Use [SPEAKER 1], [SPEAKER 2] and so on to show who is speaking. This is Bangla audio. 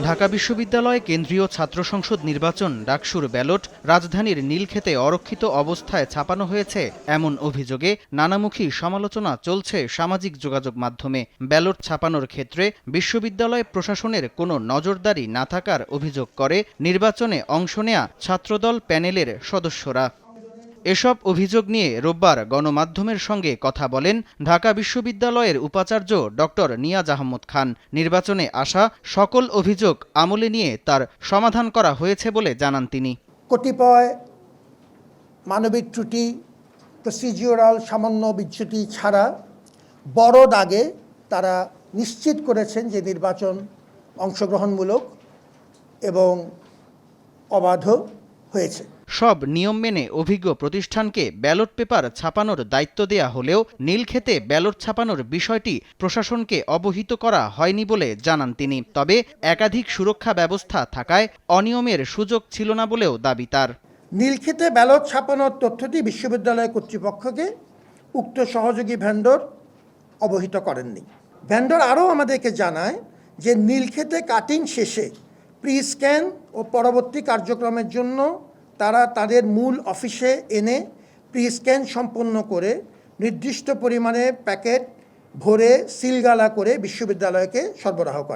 [SPEAKER 1] ঢাকা বিশ্ববিদ্যালয়ে কেন্দ্রীয় ছাত্র সংসদ নির্বাচন ডাকসুর ব্যালট রাজধানীর নীলক্ষেতে অরক্ষিত অবস্থায় ছাপানো হয়েছে এমন অভিযোগে নানামুখী সমালোচনা চলছে সামাজিক যোগাযোগ মাধ্যমে। ব্যালট ছাপানোর ক্ষেত্রে বিশ্ববিদ্যালয় প্রশাসনের কোনো নজরদারি না থাকার অভিযোগ করে নির্বাচনে অংশ নেয়া ছাত্রদল প্যানেলের সদস্যরা। এসব অভিযোগ নিয়ে রোববার গণমাধ্যমের সঙ্গে কথা বলেন ঢাকা বিশ্ববিদ্যালয়ের উপাচার্য ডক্টর নিয়াজ আহমদ খান। নির্বাচনে আসা সকল অভিযোগ আমলে নিয়ে তার সমাধান করা হয়েছে বলে জানান তিনি।
[SPEAKER 2] কতিপয় মানবিক ত্রুটি, প্রসিডিউরাল সামান্য বিচ্যুতি ছাড়া বড় দাগে তারা নিশ্চিত করেছেন যে নির্বাচন অংশগ্রহণমূলক এবং অবাধ হয়েছে।
[SPEAKER 1] সব নিয়ম মেনে অভিজ্ঞ প্রতিষ্ঠানকে ব্যালট পেপার ছাপানোর দায়িত্ব দেয়া হলেও নীলক্ষেতে ব্যালট ছাপানোর বিষয়টি প্রশাসনকে অবহিত করা হয়নি বলে জানান তিনি। তবে একাধিক সুরক্ষা ব্যবস্থা থাকায় অনিয়মের সুযোগ ছিল না বলেও দাবি তার।
[SPEAKER 2] নীলক্ষেতে ব্যালট ছাপানোর তথ্যটি বিশ্ববিদ্যালয় কর্তৃপক্ষকে উক্ত সহযোগী ভেন্ডর অবহিত করেননি। ভেন্ডর আরও আমাদেরকে জানায় যে নীলক্ষেতে কাটিং শেষে প্রি স্ক্যান ও পরবর্তী কার্যক্রমের জন্য তারা তাদের মূল অফিসে এনে প্রি স্ক্যান সম্পন্ন করে নির্দিষ্ট পরিমাণে প্যাকেট ভরে সিলগালা করে বিশ্ববিদ্যালয়কে সরবরাহ করে।